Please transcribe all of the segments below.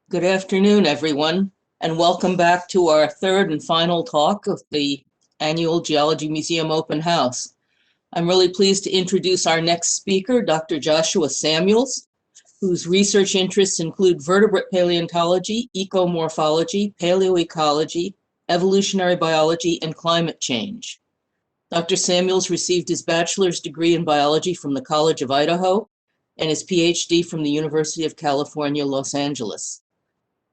Good afternoon, everyone, and welcome back to our third and final talk of the annual Geology Museum Open House. I'm really pleased to introduce our next speaker, Dr. Joshua Samuels, whose research interests include vertebrate paleontology, ecomorphology, paleoecology, evolutionary biology, and climate change. Dr. Samuels received his bachelor's degree in biology from the College of Idaho and his PhD from the University of California, Los Angeles.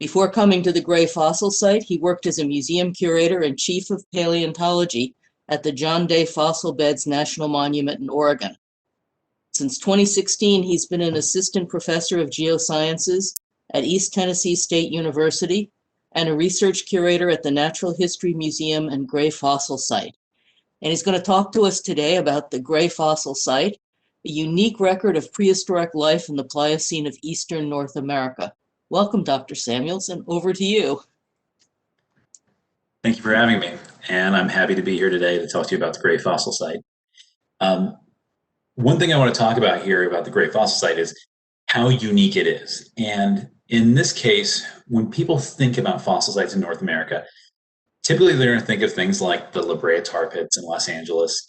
Before coming to the Gray Fossil Site, he worked as a museum curator and chief of paleontology at the John Day Fossil Beds National Monument in Oregon. Since 2016, he's been an assistant professor of geosciences at East Tennessee State University and a research curator at the Natural History Museum and Gray Fossil Site. And he's going to talk to us today about the Gray Fossil Site, a unique record of prehistoric life in the Pliocene of eastern North America. Welcome, Dr. Samuels, and over to you. Thank you for having me, and I'm happy to be here today to talk to you about the Gray Fossil Site. One thing I want to talk about here about the Gray Fossil Site is how unique it is. And in this case, when people think about fossil sites in North America, typically they're going to think of things like the La Brea tar pits in Los Angeles,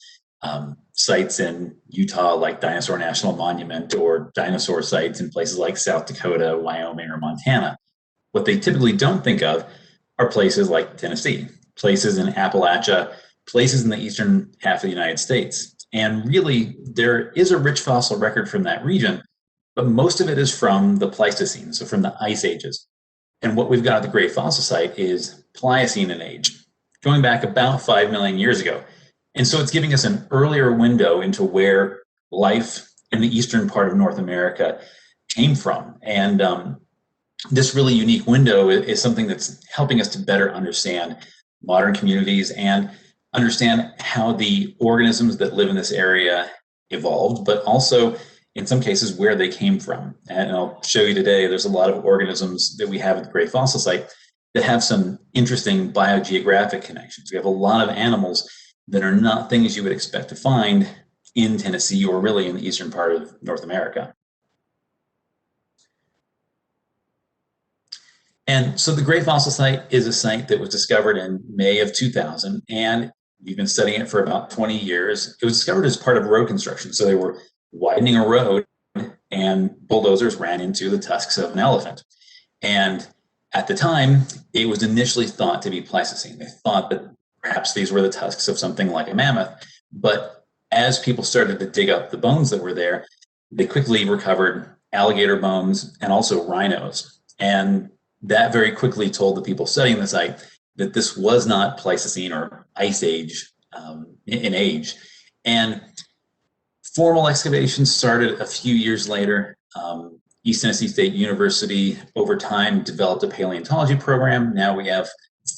sites in Utah like Dinosaur National Monument, or dinosaur sites in places like South Dakota, Wyoming, or Montana. What they typically don't think of are places like Tennessee, places in Appalachia, places in the eastern half of the United States. And really, there is a rich fossil record from that region, but most of it is from the Pleistocene, so from the ice ages. And what we've got at the Gray Fossil Site is Pliocene in age, going back about 5 million years ago. And so it's giving us an earlier window into where life in the eastern part of North America came from. And this really unique window is something that's helping us to better understand modern communities and understand how the organisms that live in this area evolved, but also in some cases where they came from. And I'll show you today, there's a lot of organisms that we have at the Gray Fossil Site that have some interesting biogeographic connections. We have a lot of animals that are not things you would expect to find in Tennessee or really in the eastern part of North America. And so the Gray Fossil Site is a site that was discovered in May of 2000, and we've been studying it for about 20 years. It was discovered as part of road construction. So they were widening a road and bulldozers ran into the tusks of an elephant. And at the time, it was initially thought to be Pleistocene. They thought that perhaps these were the tusks of something like a mammoth. But as people started to dig up the bones that were there, they quickly recovered alligator bones and also rhinos. And that very quickly told the people studying the site that this was not Pleistocene or Ice Age in age. And formal excavations started a few years later. East Tennessee State University, over time, developed a paleontology program. Now we have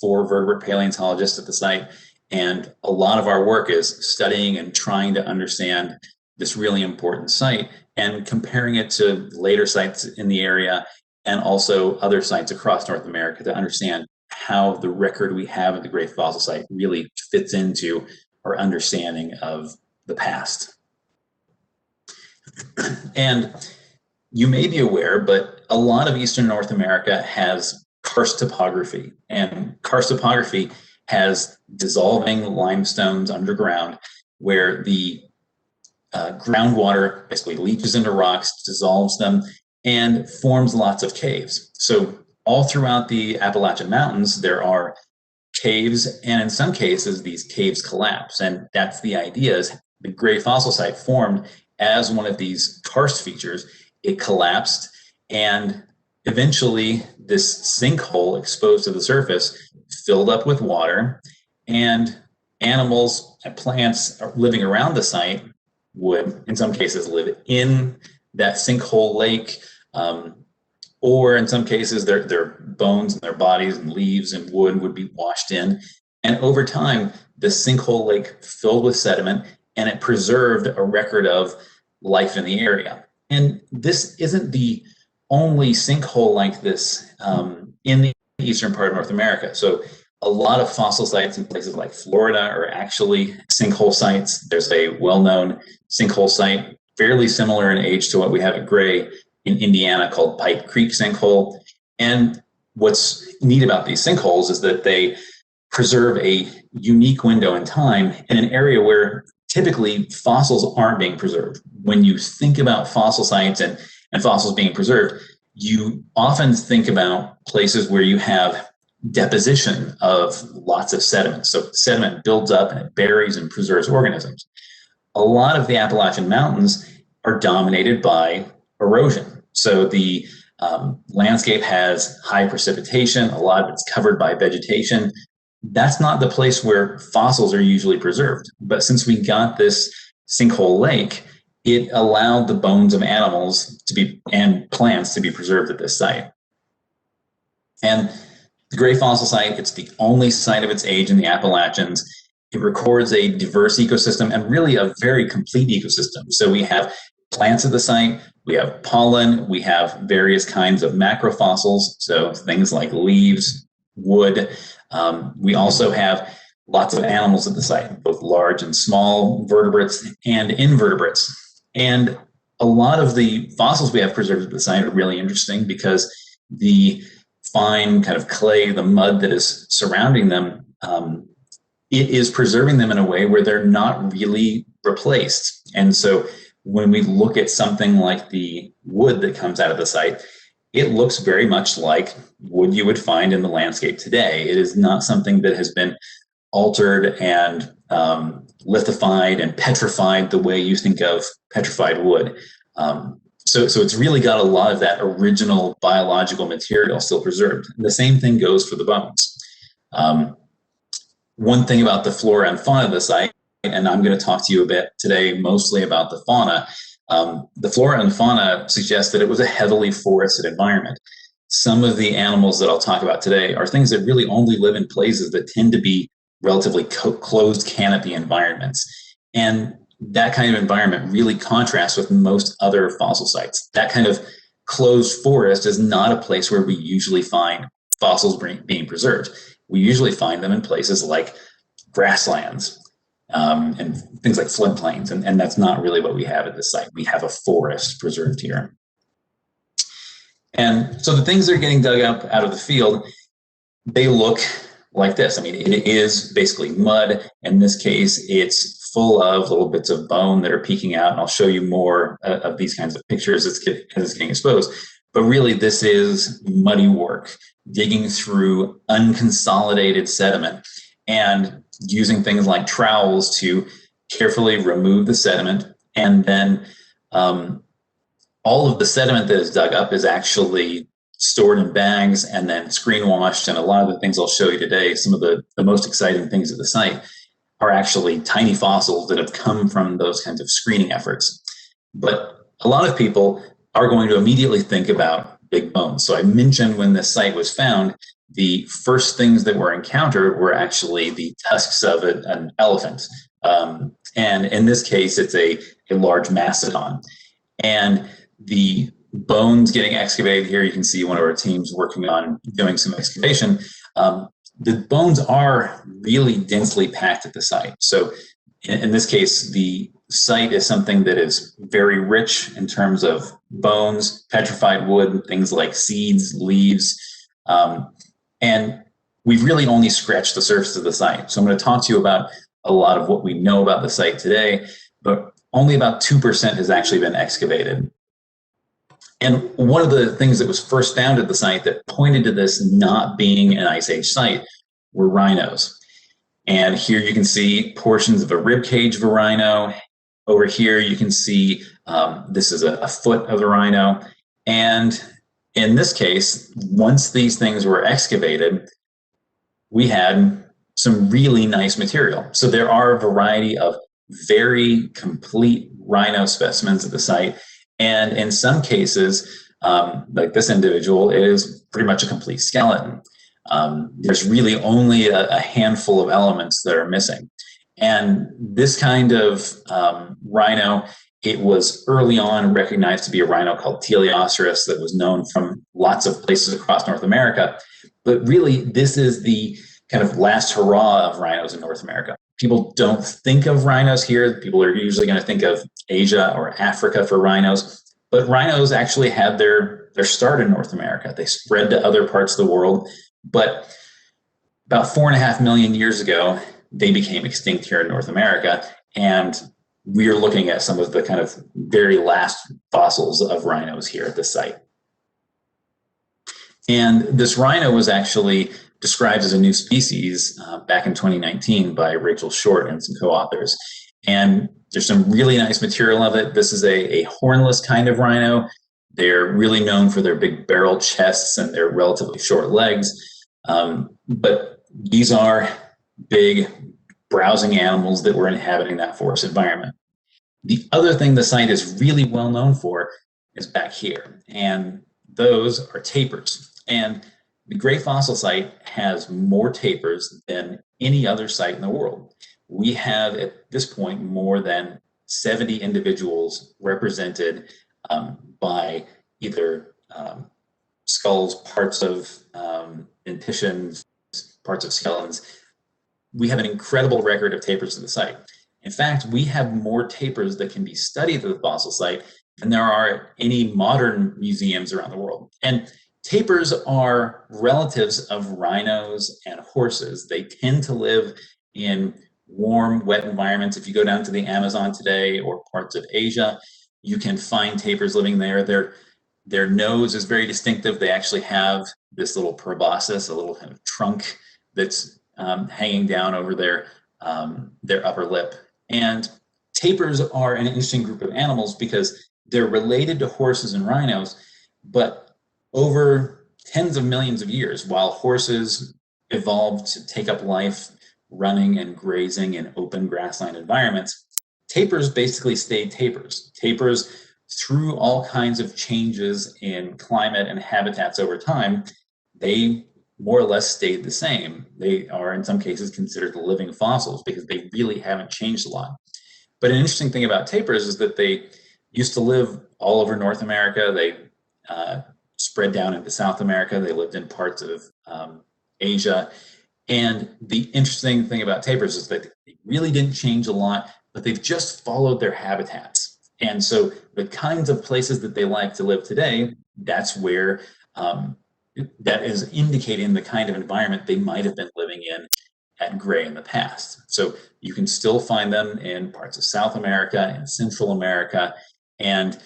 4 vertebrate paleontologists at the site, and a lot of our work is studying and trying to understand this really important site and comparing it to later sites in the area and also other sites across North America to understand how the record we have at the Gray Fossil Site really fits into our understanding of the past. And you may be aware, but a lot of eastern North America has karst topography, and karst topography has dissolving limestones underground where the groundwater basically leaches into rocks, dissolves them, and forms lots of caves. So all throughout the Appalachian Mountains, there are caves, and in some cases, these caves collapse. And that's the idea, is the Gray Fossil Site formed as one of these karst features. It collapsed, and eventually this sinkhole exposed to the surface filled up with water, and animals and plants living around the site would, in some cases, live in that sinkhole lake, or in some cases their bones and their bodies and leaves and wood would be washed in. And over time, the sinkhole lake filled with sediment, and it preserved a record of life in the area. And this isn't the only sinkhole like this in the eastern part of North America. So a lot of fossil sites in places like Florida are actually sinkhole sites. There's a well-known sinkhole site, fairly similar in age to what we have at Gray in Indiana, called Pipe Creek Sinkhole. And what's neat about these sinkholes is that they preserve a unique window in time in an area where typically fossils aren't being preserved. When you think about fossil sites and fossils being preserved, you often think about places where you have deposition of lots of sediment. So sediment builds up and it buries and preserves organisms. A lot of the Appalachian Mountains are dominated by erosion. So the landscape has high precipitation, a lot of it's covered by vegetation. That's not the place where fossils are usually preserved. But since we got this sinkhole lake, it allowed the bones of animals to be and plants to be preserved at this site. And the Gray Fossil Site, it's the only site of its age in the Appalachians. It records a diverse ecosystem and really a very complete ecosystem. So we have plants at the site, we have pollen, we have various kinds of macrofossils, so things like leaves, wood. We also have lots of animals at the site, both large and small vertebrates and invertebrates. And a lot of the fossils we have preserved at the site are really interesting because the fine kind of clay, the mud that is surrounding them, it is preserving them in a way where they're not really replaced. And so when we look at something like the wood that comes out of the site, it looks very much like wood you would find in the landscape today. It is not something that has been altered and lithified and petrified the way you think of petrified wood. So it's really got a lot of that original biological material still preserved. And the same thing goes for the bones. One thing about the flora and fauna of the site, and I'm going to talk to you a bit today mostly about the fauna. The flora and fauna suggest that it was a heavily forested environment. Some of the animals that I'll talk about today are things that really only live in places that tend to be relatively closed canopy environments. And that kind of environment really contrasts with most other fossil sites. That kind of closed forest is not a place where we usually find fossils being preserved. We usually find them in places like grasslands and things like floodplains, and that's not really what we have at this site. We have a forest preserved here. And so the things that are getting dug up out of the field, they look like this. I mean, it is basically mud. In this case, it's full of little bits of bone that are peeking out, and I'll show you more of these kinds of pictures as it's getting exposed. But really, this is muddy work, digging through unconsolidated sediment and using things like trowels to carefully remove the sediment. And then all of the sediment that is dug up is actually stored in bags and then screen washed. And a lot of the things I'll show you today, some of the most exciting things at the site, are actually tiny fossils that have come from those kinds of screening efforts. But a lot of people are going to immediately think about big bones. So I mentioned when this site was found, the first things that were encountered were actually the tusks of an elephant. And in this case, it's a large mastodon. And the bones getting excavated here, you can see one of our teams working on doing some excavation. The bones are really densely packed at the site. So in this case, the site is something that is very rich in terms of bones, petrified wood, things like seeds, leaves. And we've really only scratched the surface of the site. So I'm going to talk to you about a lot of what we know about the site today, but only about 2% has actually been excavated. And one of the things that was first found at the site that pointed to this not being an Ice Age site were rhinos. And here you can see portions of a rib cage of a rhino. Over here you can see this is a foot of a rhino. And in this case, once these things were excavated, we had some really nice material. So there are a variety of very complete rhino specimens at the site. And in some cases, like this individual, it is pretty much a complete skeleton. There's really only a handful of elements that are missing. And this kind of rhino, it was early on recognized to be a rhino called Teleoceras that was known from lots of places across North America. But really, this is the kind of last hurrah of rhinos in North America. People don't think of rhinos here. People are usually going to think of Asia or Africa for rhinos. But rhinos actually had their start in North America. They spread to other parts of the world, but about 4.5 million years ago, they became extinct here in North America, and we are looking at some of the kind of very last fossils of rhinos here at this site. And this rhino was actually described as a new species back in 2019 by Rachel Short and some co-authors. And there's some really nice material of it. This is a hornless kind of rhino. They're really known for their big barrel chests and their relatively short legs. But these are big browsing animals that were inhabiting that forest environment. The other thing the site is really well known for is back here, and those are tapirs. And the Gray Fossil Site has more tapirs than any other site in the world. We have at this point more than 70 individuals represented by either skulls, parts of dentitions, parts of skeletons. We have an incredible record of tapirs at the site. In fact, we have more tapirs that can be studied at the fossil site than there are any modern museums around the world. And tapirs are relatives of rhinos and horses. They tend to live in warm, wet environments. If you go down to the Amazon today or parts of Asia, you can find tapirs living there. Their nose is very distinctive. They actually have this little proboscis, a little kind of trunk that's hanging down over their upper lip. And tapirs are an interesting group of animals because they're related to horses and rhinos, but over tens of millions of years, while horses evolved to take up life running and grazing in open grassland environments, tapirs basically stayed tapirs. Tapirs, through all kinds of changes in climate and habitats over time, they more or less stayed the same. They are in some cases considered living fossils because they really haven't changed a lot. But an interesting thing about tapirs is that they used to live all over North America. They spread down into South America. They lived in parts of Asia. And the interesting thing about tapirs is that they really didn't change a lot, but they've just followed their habitats. And so the kinds of places that they like to live today, that's where that is indicating the kind of environment they might have been living in at Gray in the past. So you can still find them in parts of South America and Central America, and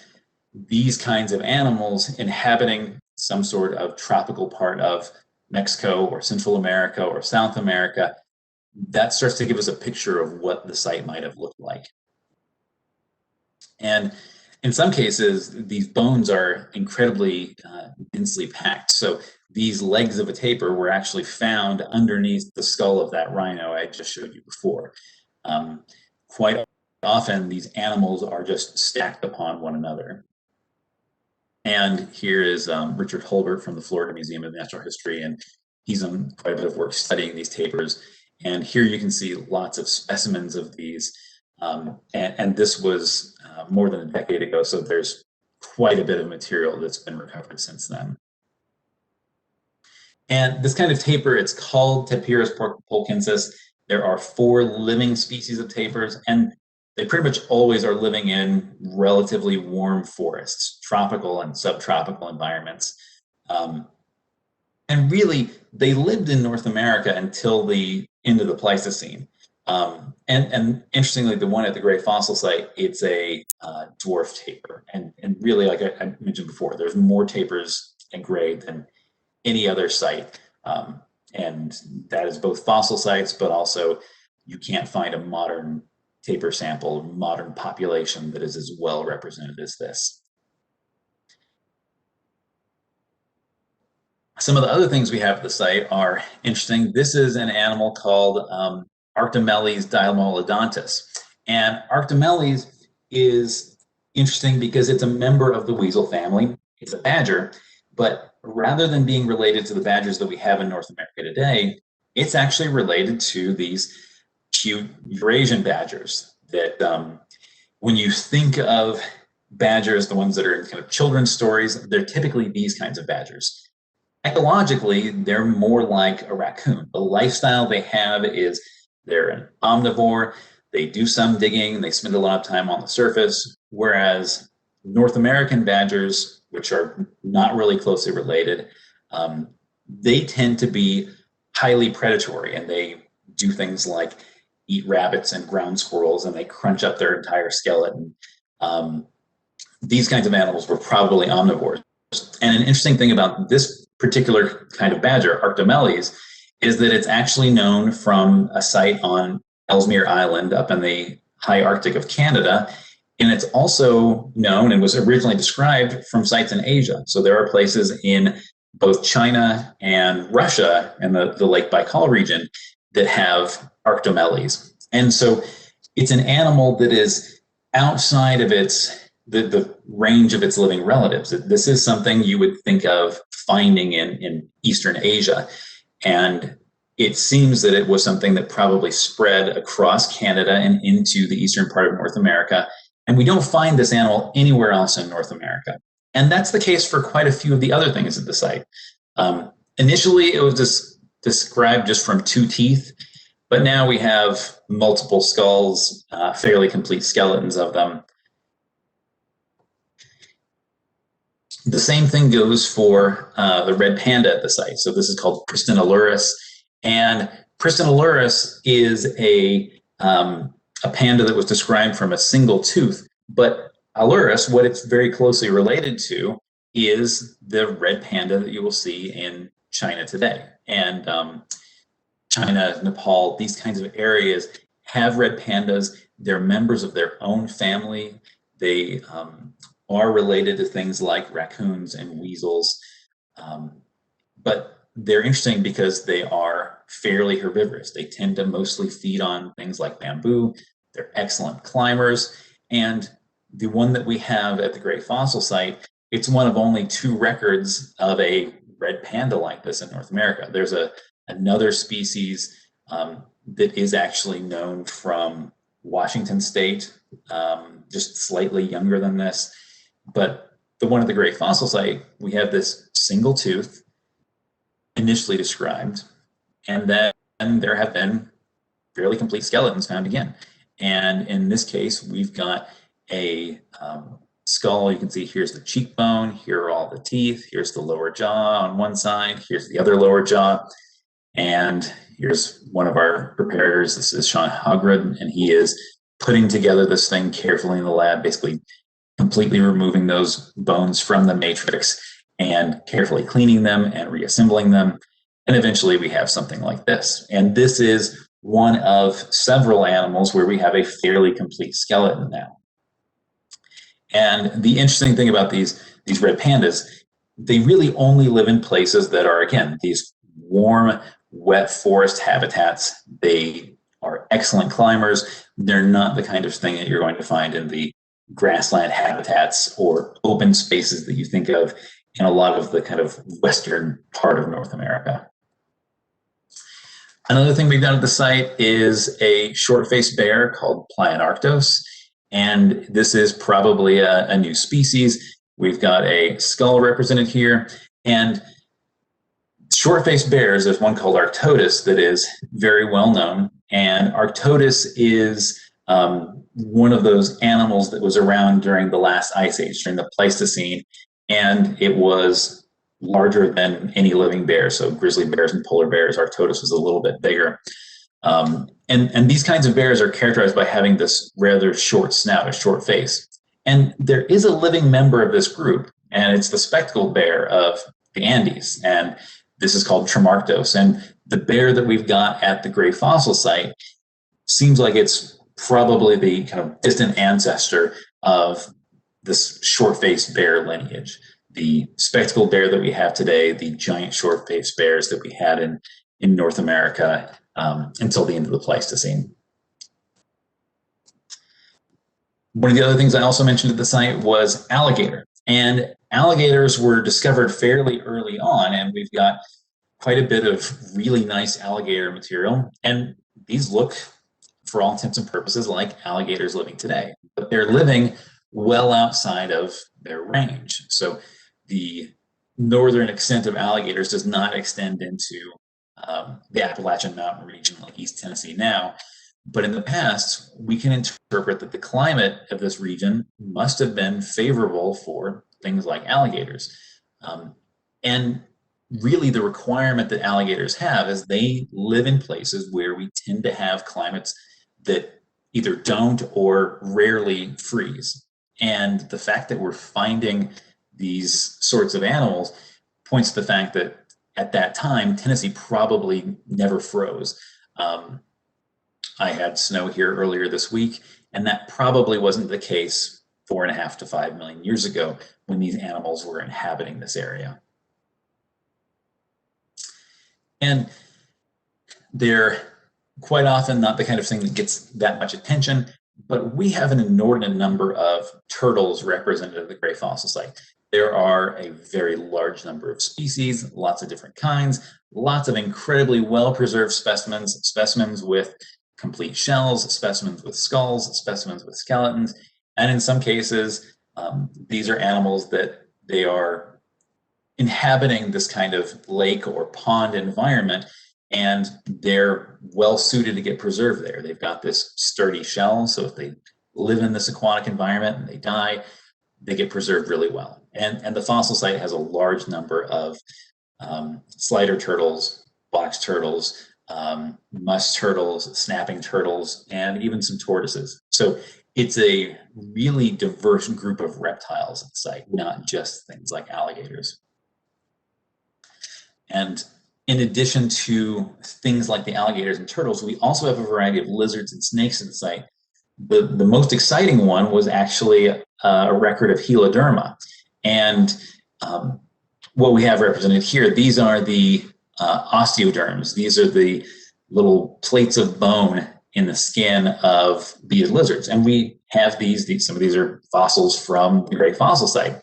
these kinds of animals inhabiting some sort of tropical part of Mexico or Central America or South America, that starts to give us a picture of what the site might have looked like. And in some cases, these bones are incredibly densely packed. So these legs of a tapir were actually found underneath the skull of that rhino I just showed you before. Quite often, these animals are just stacked upon one another. And here is Richard Holbert from the Florida Museum of Natural History, and he's done quite a bit of work studying these tapirs. And here you can see lots of specimens of these. And this was more than a decade ago, so there's quite a bit of material that's been recovered since then. And this kind of tapir, it's called Tapirus polkensis. There are 4 living species of tapirs, and they pretty much always are living in relatively warm forests, tropical and subtropical environments. And really, they lived in North America until the end of the Pleistocene. And interestingly, the one at the Gray Fossil Site, it's a dwarf tapir. And really, like I mentioned before, there's more tapirs in Gray than any other site. And that is both fossil sites, but also you can't find a modern tapir sample, modern population that is as well represented as this. Some of the other things we have at the site are interesting. This is an animal called Arctomelles diamolodontus. And Arctomelles is interesting because it's a member of the weasel family. It's a badger, but rather than being related to the badgers that we have in North America today, it's actually related to these cute Eurasian badgers that when you think of badgers, the ones that are in kind of children's stories, they're typically these kinds of badgers. Ecologically, they're more like a raccoon. The lifestyle they have is they're an omnivore. They do some digging. They spend a lot of time on the surface, whereas North American badgers, which are not really closely related, they tend to be highly predatory, and they do things like eat rabbits and ground squirrels, and they crunch up their entire skeleton. These kinds of animals were probably omnivores. And an interesting thing about this particular kind of badger, Arctomeles, is that it's actually known from a site on Ellesmere Island up in the high Arctic of Canada. And it's also known and was originally described from sites in Asia. So there are places in both China and Russia and the Lake Baikal region that have Arctomeles. And so it's an animal that is outside of the range of its living relatives. This is something you would think of finding in Eastern Asia. And it seems that it was something that probably spread across Canada and into the eastern part of North America. And we don't find this animal anywhere else in North America. And that's the case for quite a few of the other things at the site. Initially, it was described just from 2 teeth, but now we have multiple skulls, fairly complete skeletons of them. The same thing goes for the red panda at the site. So this is called Pristinolurus, and Pristinolurus is a panda that was described from a single tooth. But Alurus, what it's very closely related to, is the red panda that you will see in China today. And China, Nepal, these kinds of areas have red pandas. They're members of their own family. They are related to things like raccoons and weasels. But they're interesting because they are fairly herbivorous. They tend to mostly feed on things like bamboo. They're excellent climbers. And the one that we have at the Great Fossil Site, it's one of only 2 records of a red panda like this in North America. There's another species that is actually known from Washington State, just slightly younger than this. But the one at the Great Fossil Site, we have this single tooth initially described, and then there have been fairly complete skeletons found again. And in this case, we've got a skull. You can see here's the cheekbone, here are all the teeth, here's the lower jaw on one side, here's the other lower jaw, and here's one of our preparators. This is Sean Hogrud, and he is putting together this thing carefully in the lab, basically completely removing those bones from the matrix and carefully cleaning them and reassembling them. And eventually we have something like this. And this is one of several animals where we have a fairly complete skeleton now. And the interesting thing about these red pandas, they really only live in places that are, again, these warm, wet forest habitats. They are excellent climbers. They're not the kind of thing that you're going to find in the grassland habitats or open spaces that you think of in a lot of the kind of western part of North America. Another thing we've done at the site is a short-faced bear called Pliocene, and this is probably a new species. We've got a skull represented here, and short-faced bears, there's one called Arctos that is very well known, and Arctos is one of those animals that was around during the last ice age, during the Pleistocene, and it was larger than any living bear. So grizzly bears and polar bears, Arctos was a little bit bigger. And these kinds of bears are characterized by having this rather short snout, a short face. And there is a living member of this group, and it's the spectacled bear of the Andes. And this is called Tremarcos. And the bear that we've got at the Great Fossil Site seems like it's probably the kind of distant ancestor of this short-faced bear lineage. The spectacled bear that we have today, the giant short-faced bears that we had in North America until the end of the Pleistocene. One of the other things I also mentioned at the site was alligator. And alligators were discovered fairly early on, and we've got quite a bit of really nice alligator material. And these look, for all intents and purposes, like alligators living today, but they're living well outside of their range. So the northern extent of alligators does not extend into the Appalachian Mountain region like East Tennessee now, But in the past, we can interpret that the climate of this region must have been favorable for things like alligators. And really the requirement that alligators have is they live in places where we tend to have climates that either don't or rarely freeze. And the fact that we're finding these sorts of animals points to the fact that at that time, Tennessee probably never froze. I had snow here earlier this week, and that probably wasn't the case 4.5 to 5 million years ago when these animals were inhabiting this area. And they're quite often not the kind of thing that gets that much attention, but we have an inordinate number of turtles represented at the Gray Fossil Site. There are a very large number of species, lots of different kinds, lots of incredibly well-preserved specimens, specimens with complete shells, specimens with skulls, specimens with skeletons, and in some cases, these are animals that they are inhabiting this kind of lake or pond environment, and they're well suited to get preserved there. They've got this sturdy shell, so if they live in this aquatic environment and they die, they get preserved really well. And the fossil site has a large number of slider turtles, box turtles, musk turtles, snapping turtles, and even some tortoises. So it's a really diverse group of reptiles at the site, not just things like alligators. And in addition to things like the alligators and turtles, we also have a variety of lizards and snakes at the site. The most exciting one was actually a record of Heloderma. And what we have represented here, these are the osteoderms. These are the little plates of bone in the skin of bearded lizards. And we have these some of these are fossils from the Gray Fossil Site.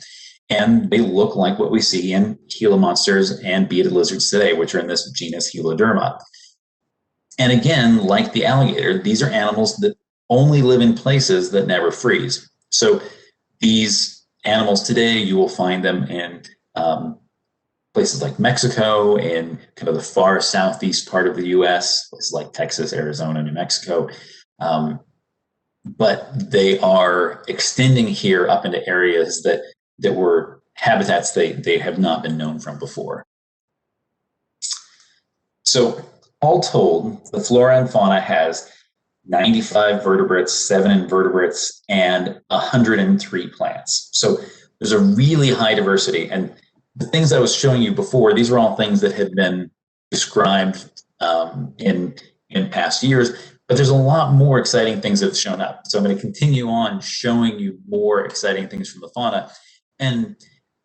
And they look like what we see in Gila monsters and bearded lizards today, which are in this genus Heloderma. And again, like the alligator, these are animals that only live in places that never freeze. So these animals today, you will find them in places like Mexico, in kind of the far southeast part of the US, places like Texas, Arizona, New Mexico. But they are extending here up into areas that were habitats they have not been known from before. So all told, the flora and fauna has 95 vertebrates, 7 invertebrates, and 103 plants. So there's a really high diversity. And the things I was showing you before, these are all things that had been described in past years, but there's a lot more exciting things that have shown up. So I'm going to continue on showing you more exciting things from the fauna. And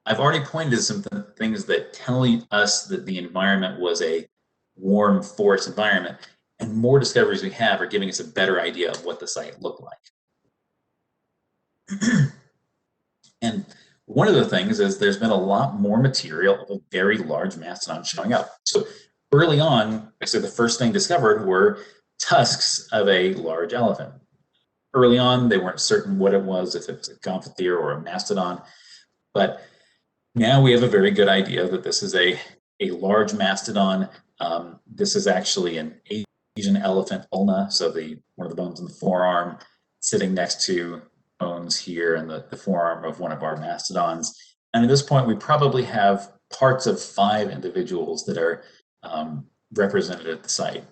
I've already pointed to some things that tell us that the environment was a warm forest environment, and more discoveries we have are giving us a better idea of what the site looked like. And one of the things is there's been a lot more material of a very large mastodon showing up. So early on, actually the first thing discovered were tusks of a large elephant. Early on, they weren't certain what it was, if it was a gomphothere or a mastodon. But now we have a very good idea that this is a large mastodon. This is actually an Asian elephant ulna, so one of the bones in the forearm sitting next to bones here in the forearm of one of our mastodons. And at this point, we probably have parts of 5 individuals that are represented at the site.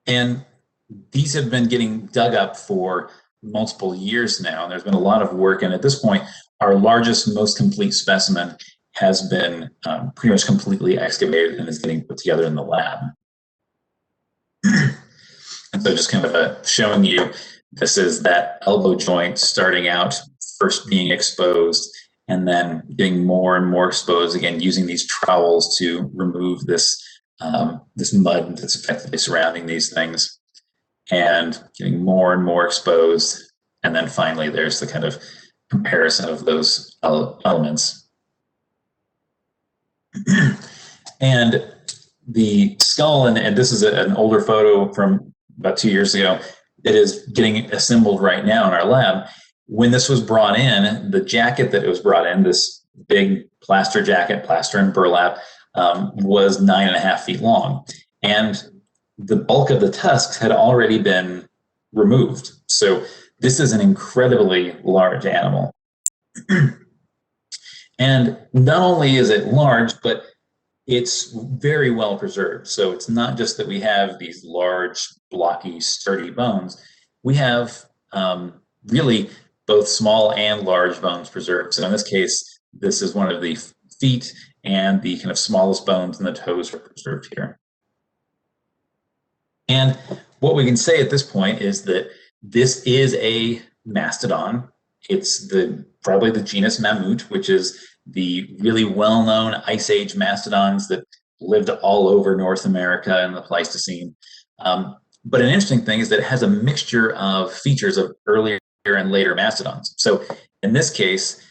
And these have been getting dug up for multiple years now. And there's been a lot of work, and at this point, our largest, most complete specimen has been pretty much completely excavated and is getting put together in the lab. And so just kind of showing you, this is that elbow joint starting out, first being exposed, and then getting more and more exposed, again, using these trowels to remove this, this mud that's effectively surrounding these things, and getting more and more exposed. And then finally, there's the kind of comparison of those elements. And the skull, and this is an older photo from about 2 years ago, it is getting assembled right now in our lab. When this was brought in, the jacket that it was brought in, this big plaster jacket, plaster and burlap, was 9.5 feet long. And the bulk of the tusks had already been removed. So this is an incredibly large animal. And not only is it large, but it's very well preserved. So it's not just that we have these large, blocky, sturdy bones. We have really both small and large bones preserved. So in this case, this is one of the feet, and the kind of smallest bones in the toes are preserved here. And what we can say at this point is that this is a mastodon. It's probably the genus Mammut, which is the really well-known Ice Age mastodons that lived all over North America in the Pleistocene. But an interesting thing is that it has a mixture of features of earlier and later mastodons. So in this case,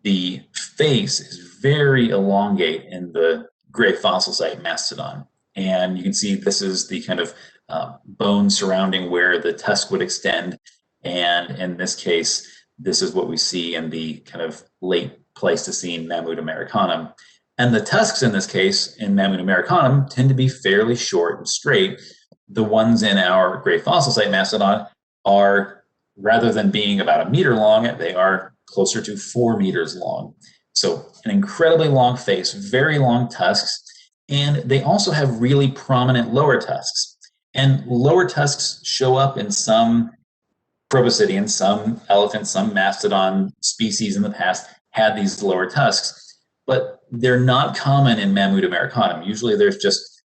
the face is very elongate in the gray fossil site mastodon. And you can see this is the kind of bone surrounding where the tusk would extend. And in this case, this is what we see in the kind of late Pleistocene Mammut americanum. And the tusks in this case, in Mammut americanum, tend to be fairly short and straight. The ones in our gray fossil site mastodon are, rather than being about 1 meter long, they are closer to 4 meters long. So an incredibly long face, very long tusks, and they also have really prominent lower tusks. And lower tusks show up in some proboscideans, some elephants, some mastodon species in the past had these lower tusks, but they're not common in Mammut americanum. Usually there's just,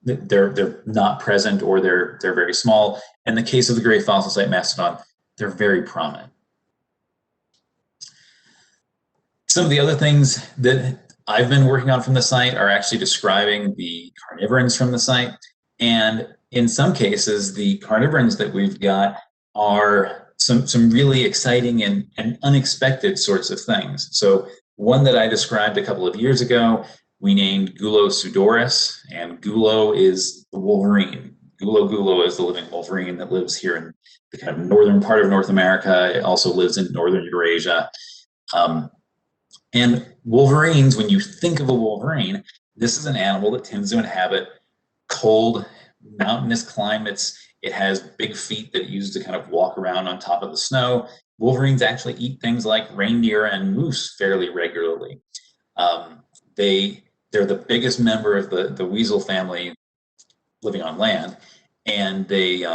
they're not present, or they're very small. In the case of the gray fossil site mastodon, they're very prominent. Some of the other things that I've been working on from the site are actually describing the carnivorans from the site. And in some cases, the carnivorans that we've got are some really exciting and unexpected sorts of things. So one that I described a couple of years ago, we named Gulosudoris, and Gulo is the wolverine. Gulo is the living wolverine that lives here in the kind of northern part of North America. It also lives in northern Eurasia. And wolverines, when you think of a wolverine, this is an animal that tends to inhabit cold, mountainous climates. It has big feet that it uses to kind of walk around on top of the snow. Wolverines actually eat things like reindeer and moose fairly regularly. They're the biggest member of the weasel family living on land, and they,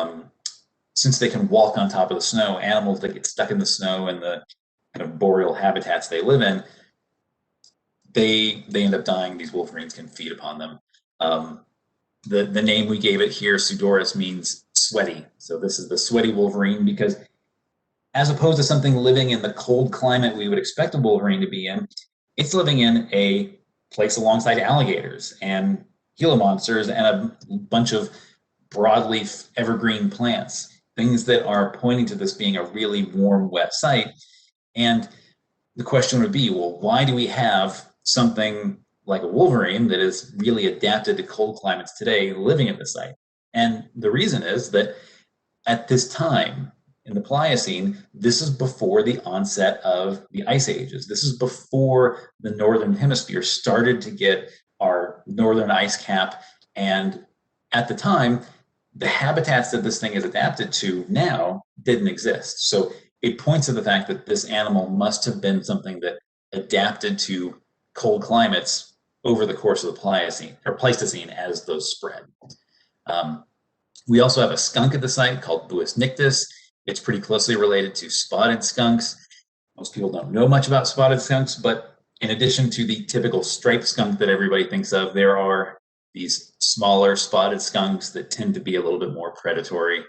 since they can walk on top of the snow, animals that get stuck in the snow and the kind of boreal habitats they live in, they end up dying. These wolverines can feed upon them. The name we gave it here, Sudoris, means sweaty. So this is the sweaty wolverine, because as opposed to something living in the cold climate we would expect a wolverine to be in, it's living in a place alongside alligators and Gila monsters and a bunch of broadleaf evergreen plants, things that are pointing to this being a really warm, wet site. And the question would be, well, why do we have something like a wolverine that is really adapted to cold climates today living at the site? And the reason is that at this time in the Pliocene, this is before the onset of the ice ages. This is before the northern hemisphere started to get our northern ice cap. And at the time, the habitats that this thing is adapted to now didn't exist. So it points to the fact that this animal must have been something that adapted to cold climates over the course of the Pleistocene as those spread. We also have a skunk at the site called Buis nictus. It's pretty closely related to spotted skunks. Most people don't know much about spotted skunks, but in addition to the typical striped skunk that everybody thinks of, there are these smaller spotted skunks that tend to be a little bit more predatory.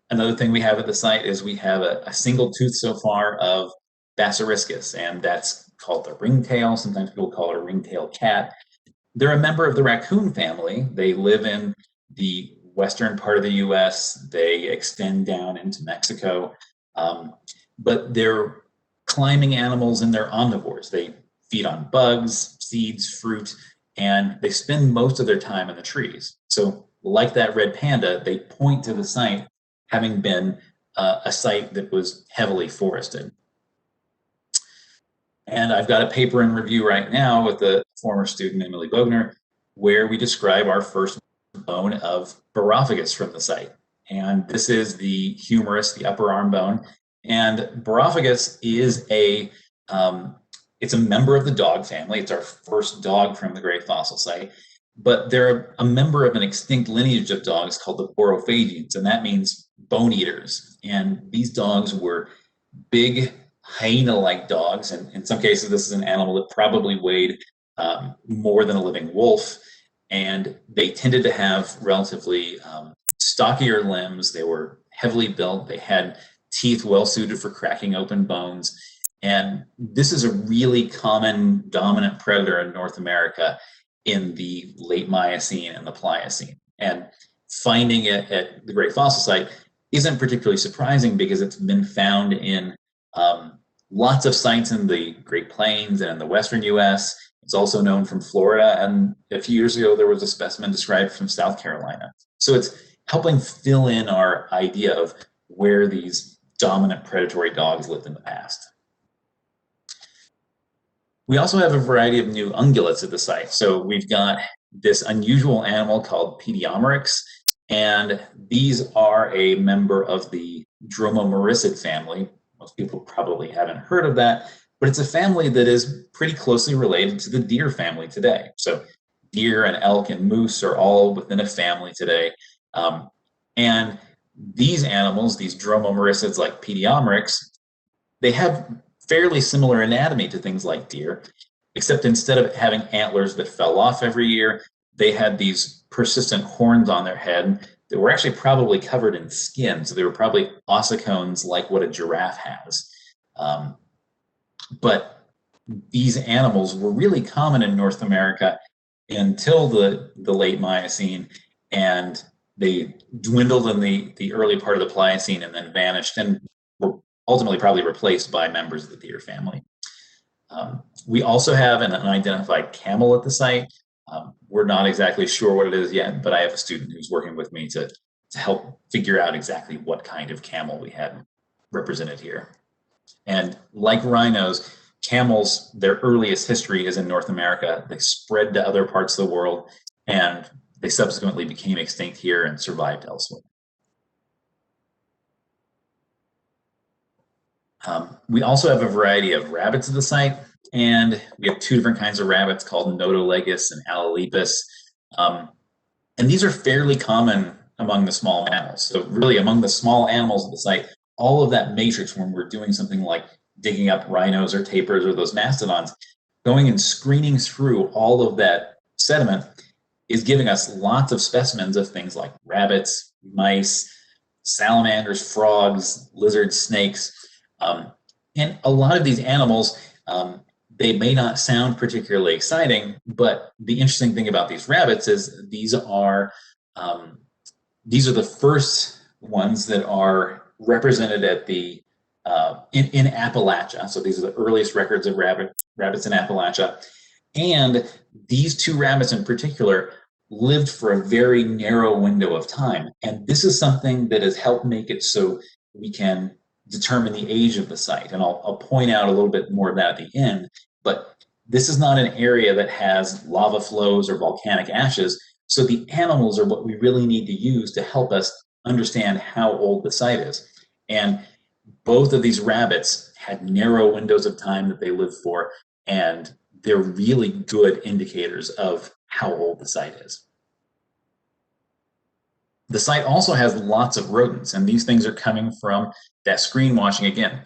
Another thing we have at the site is we have a single tooth so far of Bassiriscus, and that's called the ringtail. Sometimes people call it a ringtail cat. They're a member of the raccoon family. They live in the western part of the US. They extend down into Mexico, but they're climbing animals and they're omnivores. They feed on bugs, seeds, fruit, and they spend most of their time in the trees. So like that red panda, they point to the site having been a site that was heavily forested. And I've got a paper in review right now with a former student, Emily Bogner, where we describe our first bone of Barophagus from the site. And this is the humerus, the upper arm bone. And Barophagus is it's a member of the dog family. It's our first dog from the great fossil site. But they're a member of an extinct lineage of dogs called the Barophagians, and that means bone eaters. And these dogs were big, hyena-like dogs, and in some cases this is an animal that probably weighed more than a living wolf, and they tended to have relatively stockier limbs. They were heavily built. They had teeth well suited for cracking open bones, and this is a really common dominant predator in North America in the late Miocene and the Pliocene. And finding it at the Great Fossil Site isn't particularly surprising because it's been found in lots of sites in the Great Plains and in the western US. It's also known from Florida, and a few years ago there was a specimen described from South Carolina. So it's helping fill in our idea of where these dominant predatory dogs lived in the past. We also have a variety of new ungulates at the site. So we've got this unusual animal called Pediamerics, and these are a member of the Dromaeosauride family. Most people probably haven't heard of that, but it's a family that is pretty closely related to the deer family today. So deer and elk and moose are all within a family today. And these animals, these Dromaeosaurids like Pediamerics, they have fairly similar anatomy to things like deer, except instead of having antlers that fell off every year, they had these persistent horns on their head that were actually probably covered in skin. So they were probably ossicones like what a giraffe has. But these animals were really common in North America until the late Miocene, and they dwindled in the early part of the Pliocene and then vanished and were ultimately probably replaced by members of the deer family. We also have an unidentified camel at the site. We're not exactly sure what it is yet, but I have a student who's working with me to help figure out exactly what kind of camel we had represented here. And like rhinos, camels, their earliest history is in North America. They spread to other parts of the world, and they subsequently became extinct here and survived elsewhere. We also have a variety of rabbits at the site, and we have two different kinds of rabbits called Notolegus and Alalepus. And these are fairly common among the small mammals. So really among the small animals at the site, all of that matrix when we're doing something like digging up rhinos or tapirs or those mastodons, going and screening through all of that sediment is giving us lots of specimens of things like rabbits, mice, salamanders, frogs, lizards, snakes. And a lot of these animals, they may not sound particularly exciting, but the interesting thing about these rabbits is these are the first ones that are represented at the in Appalachia. So these are the earliest records of rabbits in Appalachia. And these two rabbits in particular lived for a very narrow window of time. And this is something that has helped make it so we can determine the age of the site. And I'll point out a little bit more of that at the end, but this is not an area that has lava flows or volcanic ashes. So the animals are what we really need to use to help us understand how old the site is. And both of these rabbits had narrow windows of time that they lived for, and they're really good indicators of how old the site is. The site also has lots of rodents, and these things are coming from that screen washing again.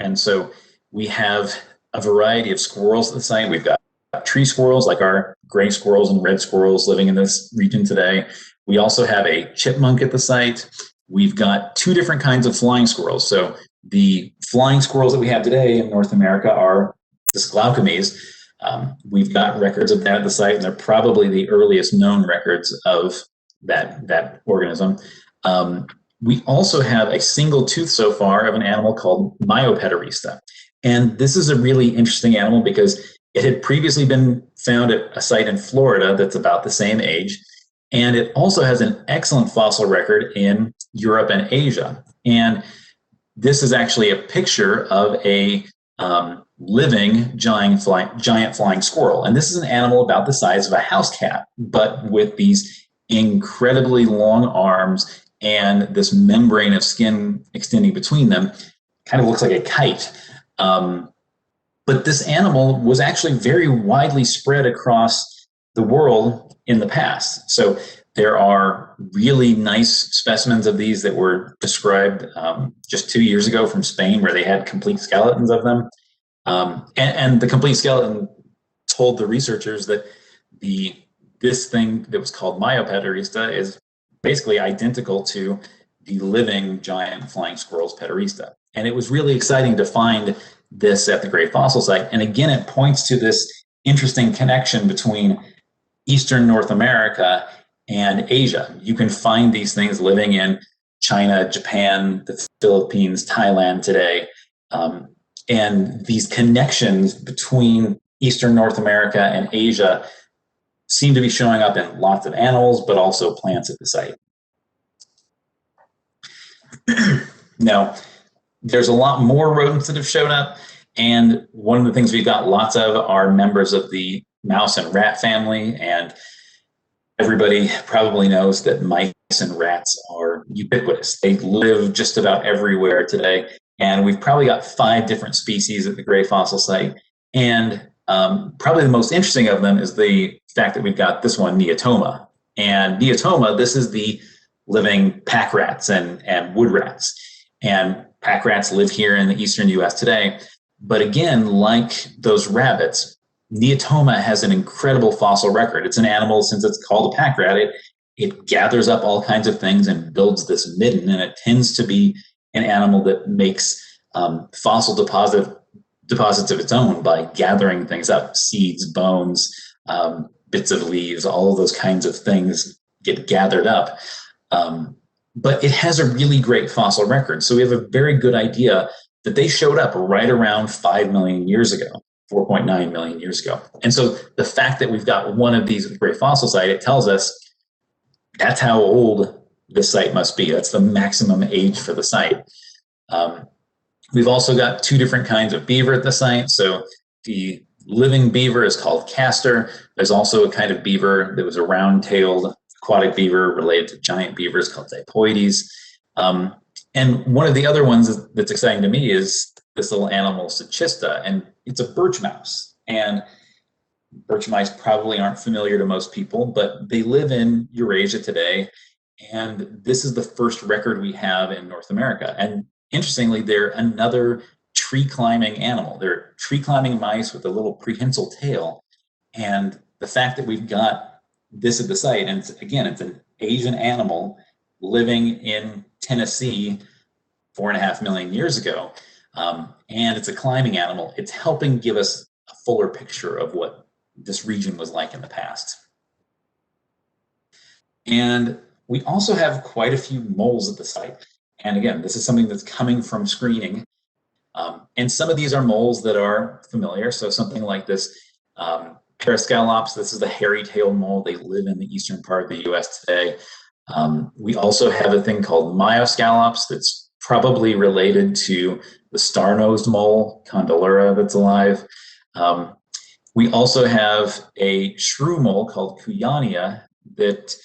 And so we have a variety of squirrels at the site. We've got tree squirrels like our gray squirrels and red squirrels living in this region today. We also have a chipmunk at the site. We've got two different kinds of flying squirrels. So the flying squirrels that we have today in North America are the Glaucomes. We've got records of that at the site, and they're probably the earliest known records of that organism. We also have a single tooth so far of an animal called Myopederista. And this is a really interesting animal because it had previously been found at a site in Florida that's about the same age. And it also has an excellent fossil record in Europe and Asia. And this is actually a picture of a living giant flying squirrel. And this is an animal about the size of a house cat, but with these incredibly long arms and this membrane of skin extending between them. Kind of looks like a kite. But this animal was actually very widely spread across the world in the past. So there are really nice specimens of these that were described just 2 years ago from Spain, where they had complete skeletons of them. And the complete skeleton told the researchers that this thing that was called Myopederista is basically identical to the living giant flying squirrel's pederista. And it was really exciting to find this at the Great Fossil Site. And again, it points to this interesting connection between Eastern North America and Asia. You can find these things living in China, Japan, the Philippines, Thailand today. And these connections between Eastern North America and Asia seem to be showing up in lots of animals, but also plants at the site. Now, there's a lot more rodents that have shown up, and one of the things we've got lots of are members of the mouse and rat family, and everybody probably knows that mice and rats are ubiquitous. They live just about everywhere today, and we've probably got 5 different species at the Great Fossil Site, and probably the most interesting of them is the fact that we've got this one, Neotoma. And Neotoma, this is the living pack rats and wood rats. And pack rats live here in the eastern US today. But again, like those rabbits, Neotoma has an incredible fossil record. It's an animal, since it's called a pack rat, it gathers up all kinds of things and builds this midden, and it tends to be an animal that makes fossil deposits of its own by gathering things up, seeds, bones, bits of leaves, all of those kinds of things get gathered up. But it has a really great fossil record. So we have a very good idea that they showed up right around 5 million years ago, 4.9 million years ago. And so the fact that we've got one of these at the Great Fossil Site, it tells us that's how old this site must be. That's the maximum age for the site. We've also got 2 different kinds of beaver at the site. So the living beaver is called castor. There's also a kind of beaver that was a round-tailed aquatic beaver related to giant beavers called Dipoides. And one of the other ones that's exciting to me is this little animal, Cichista, and it's a birch mouse. And birch mice probably aren't familiar to most people, but they live in Eurasia today. And this is the first record we have in North America. And interestingly, they're another tree climbing animal. They're tree climbing mice with a little prehensile tail. And the fact that we've got this at the site, and it's an Asian animal living in Tennessee 4.5 million years ago, and it's a climbing animal, it's helping give us a fuller picture of what this region was like in the past. And we also have quite a few moles at the site. And again, this is something that's coming from screening. And some of these are moles that are familiar. So something like this Parascalops, this is the hairy-tailed mole. They live in the eastern part of the US today. We also have a thing called Myoscalops that's probably related to the star-nosed mole, Condylura, that's alive. We also have a shrew mole called Kuyania that,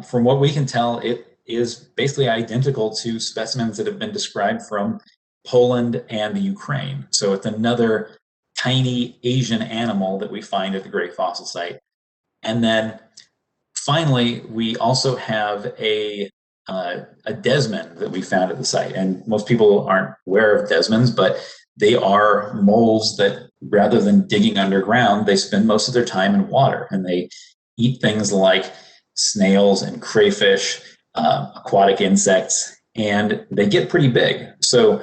from what we can tell, it is basically identical to specimens that have been described from Poland and the Ukraine. So it's another tiny Asian animal that we find at the Great Fossil Site. And then finally, we also have a Desmond that we found at the site. And most people aren't aware of Desmonds, but they are moles that, rather than digging underground, they spend most of their time in water, and they eat things like snails and crayfish, aquatic insects, and they get pretty big. So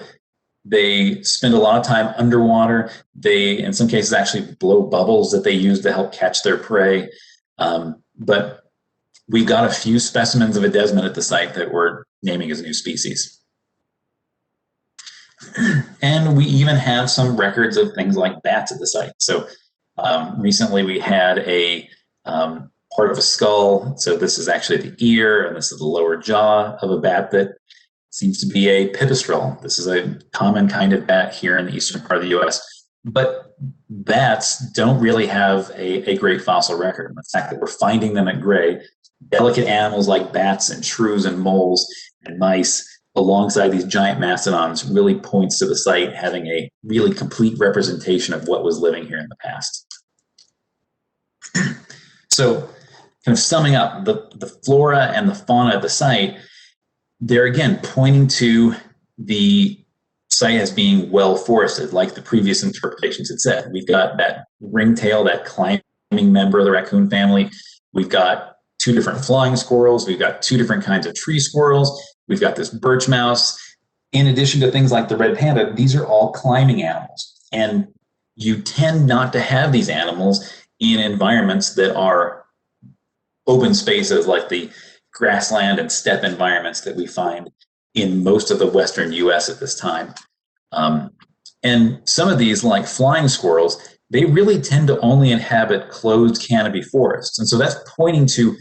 they spend a lot of time underwater. They, in some cases, actually blow bubbles that they use to help catch their prey. But we've got a few specimens of a Desmond at the site that we're naming as new species. And we even have some records of things like bats at the site. So recently we had a part of a skull. So this is actually the ear, and this is the lower jaw of a bat that seems to be a pipistrelle. This is a common kind of bat here in the eastern part of the US. But bats don't really have a great fossil record. The fact that we're finding them at Gray delicate animals like bats and shrews and moles and mice alongside these giant mastodons really points to the site having a really complete representation of what was living here in the past. So kind of summing up, the flora and the fauna at the site, they're again pointing to the site as being well forested, like the previous interpretations had said. We've got that ringtail, that climbing member of the raccoon family. We've got 2 different flying squirrels. We've got 2 different kinds of tree squirrels. We've got this birch mouse. In addition to things like the red panda, these are all climbing animals. And you tend not to have these animals in environments that are open spaces like the grassland and steppe environments that we find in most of the western US at this time. And some of these, like flying squirrels, they really tend to only inhabit closed canopy forests. And so that's pointing to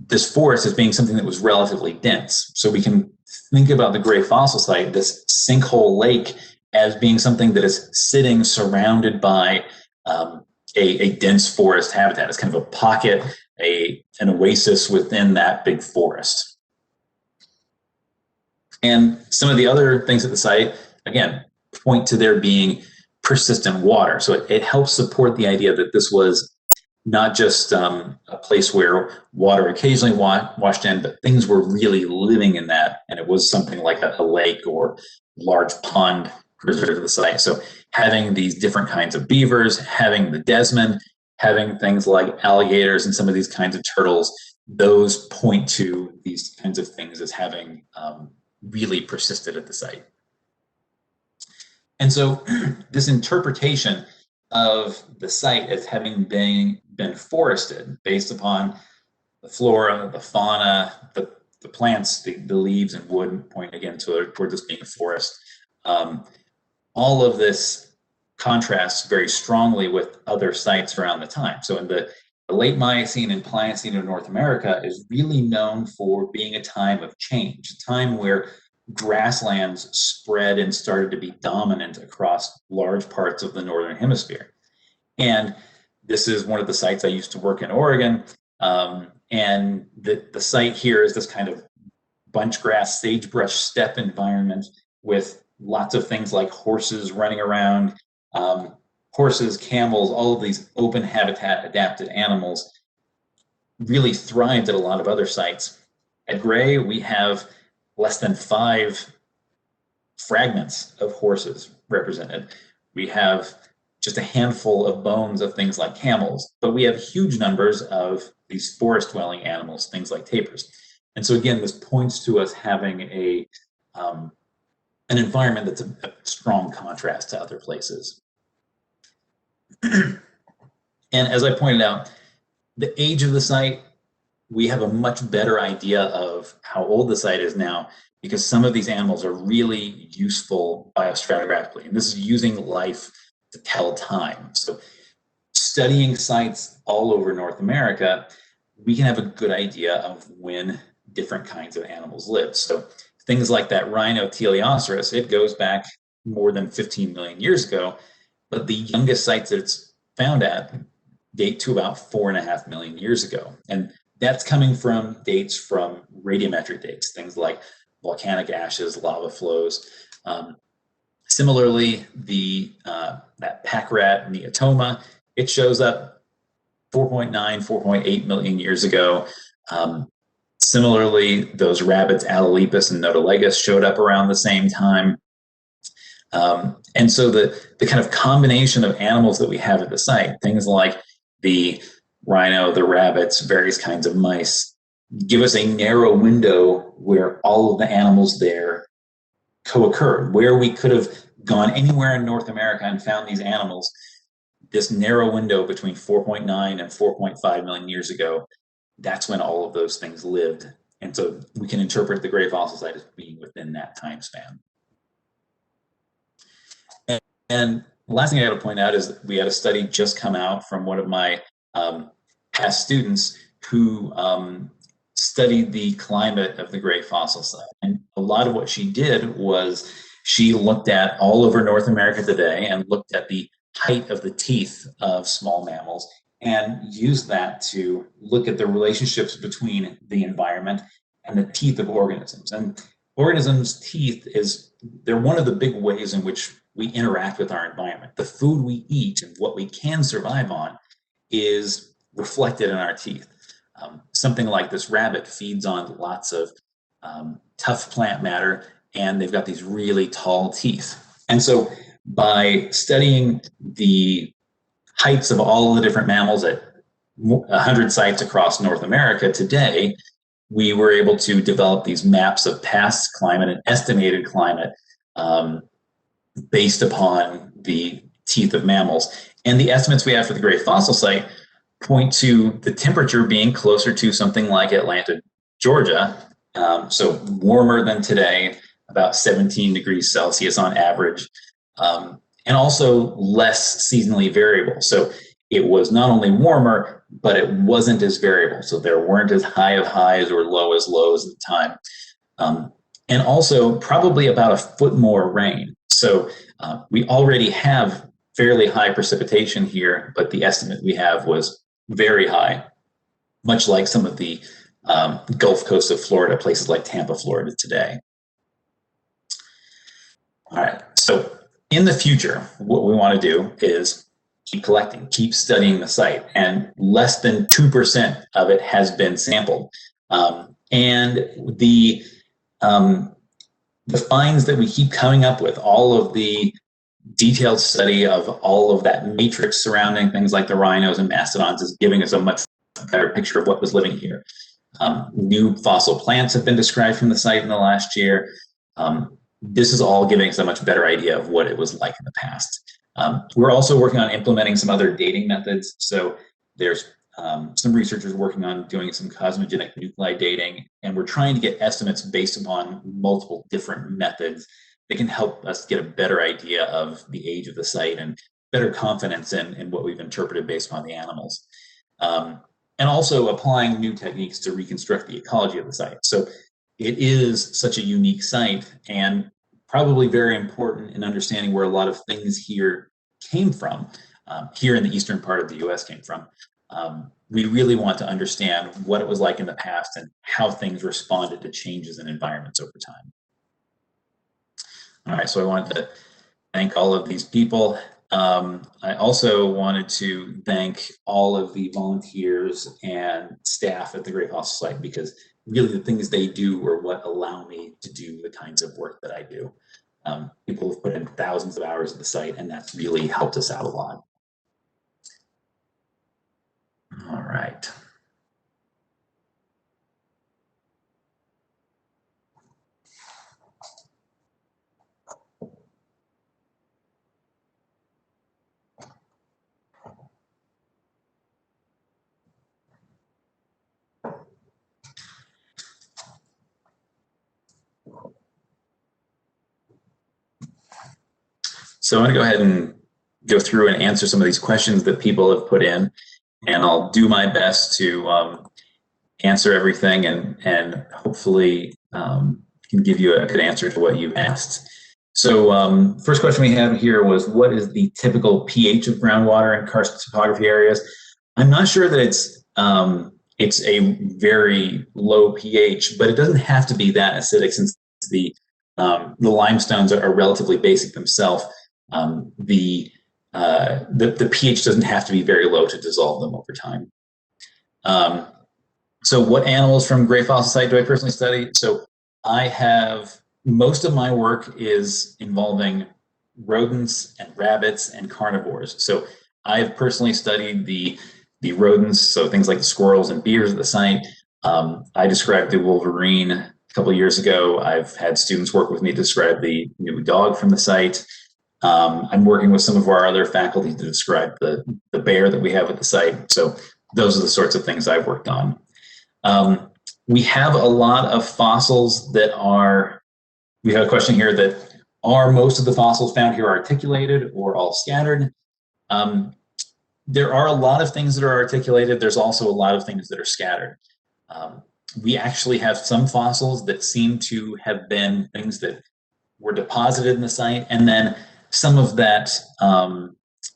this forest as being something that was relatively dense. So we can think about the gray fossil site, this sinkhole lake, as being something that is sitting surrounded by a dense forest habitat. It's kind of a pocket, an oasis within that big forest. And some of the other things at the site, again, point to there being persistent water. So it helps support the idea that this was not just a place where water occasionally washed in, but things were really living in that. And it was something like a lake or large pond preserved at the site. So having these different kinds of beavers, having the Desmond, having things like alligators and some of these kinds of turtles, those point to these kinds of things as having really persisted at the site. And so this interpretation of the site as having been forested based upon the flora, the fauna, the plants, the leaves and wood, point again toward this being a forest. All of this contrasts very strongly with other sites around the time. So in the late Miocene and Pliocene of North America is really known for being a time of change, a time where grasslands spread and started to be dominant across large parts of the northern hemisphere. And this is one of the sites I used to work in Oregon. And the site here is this kind of bunchgrass, sagebrush steppe environment with lots of things like horses running around, horses, camels, all of these open habitat adapted animals really thrived at a lot of other sites. At Gray, we have less than 5 fragments of horses represented. We have just a handful of bones of things like camels, but we have huge numbers of these forest dwelling animals, things like tapirs. And so again, this points to us having an environment that's a strong contrast to other places. And as I pointed out, the age of the site, we have a much better idea of how old the site is now because some of these animals are really useful biostratigraphically. And this is using life to tell time. So studying sites all over North America, we can have a good idea of when different kinds of animals lived. So things like that rhino Teleoceras, it goes back more than 15 million years ago, but the youngest sites that it's found at date to about 4.5 million years ago. And that's coming from dates from radiometric dates, things like volcanic ashes, lava flows. Similarly, that pack rat Neotoma, it shows up 4.9, 4.8 million years ago. Similarly, those rabbits, Alolepis and Notolegus, showed up around the same time. And so the kind of combination of animals that we have at the site, things like the rhino, the rabbits, various kinds of mice, give us a narrow window where all of the animals there co-occurred, where we could have gone anywhere in North America and found these animals. This narrow window between 4.9 and 4.5 million years ago, that's when all of those things lived. And so we can interpret the gray fossil site as being within that time span. And the last thing I got to point out is that we had a study just come out from one of my past students who studied the climate of the gray fossil site. And a lot of what she did was she looked at all over North America today and looked at the height of the teeth of small mammals and use that to look at the relationships between the environment and the teeth of organisms. And organisms' teeth they're one of the big ways in which we interact with our environment. The food we eat and what we can survive on is reflected in our teeth. Something like this rabbit feeds on lots of tough plant matter, and they've got these really tall teeth. And so by studying the heights of all the different mammals at 100 sites across North America today, we were able to develop these maps of past climate and estimated climate based upon the teeth of mammals. And the estimates we have for the Great Fossil Site point to the temperature being closer to something like Atlanta, Georgia, so warmer than today, about 17 degrees Celsius on average, and also less seasonally variable. So it was not only warmer, but it wasn't as variable. So there weren't as high of highs or low as lows at the time. And also probably about a foot more rain. So we already have fairly high precipitation here, but the estimate we have was very high, much like some of the Gulf Coast of Florida, places like Tampa, Florida today. All right, so in the future, what we want to do is keep collecting, keep studying the site, and less than 2% of it has been sampled. And the finds that we keep coming up with, all of the detailed study of all of that matrix surrounding things like the rhinos and mastodons, is giving us a much better picture of what was living here. New fossil plants have been described from the site in the last year. This is all giving us a much better idea of what it was like in the past. We're also working on implementing some other dating methods. So there's some researchers working on doing some cosmogenic nuclide dating, and we're trying to get estimates based upon multiple different methods that can help us get a better idea of the age of the site and better confidence in what we've interpreted based upon the animals. And also applying new techniques to reconstruct the ecology of the site. So it is such a unique site, and probably very important in understanding where a lot of things here came from, here in the eastern part of the US came from. We really want to understand what it was like in the past and how things responded to changes in environments over time. All right, so I wanted to thank all of these people. I also wanted to thank all of the volunteers and staff at the Great Fossil Site, because really the things they do are what allow me to do the kinds of work that I do. People have put in thousands of hours at the site, and that's really helped us out a lot. All right. So I'm going to go ahead and go through and answer some of these questions that people have put in, and I'll do my best to answer everything and hopefully can give you a good answer to what you've asked. So first question we have here was, what is the typical pH of groundwater in karst topography areas? I'm not sure that it's a very low pH, but it doesn't have to be that acidic, since the limestones are relatively basic themselves. The pH doesn't have to be very low to dissolve them over time. So what animals from Great Fossil Site do I personally study? So I have, most of my work is involving rodents and rabbits and carnivores. So I've personally studied the rodents, so things like the squirrels and bears at the site. I described the wolverine a couple of years ago. I've had students work with me to describe the new dog from the site. I'm working with some of our other faculty to describe the bear that we have at the site. So those are the sorts of things I've worked on. We have a lot of fossils that are, we have a question here that, are most of the fossils found here articulated or all scattered? There are a lot of things that are articulated. There's also a lot of things that are scattered. We actually have some fossils that seem to have been things that were deposited in the site, and then some of that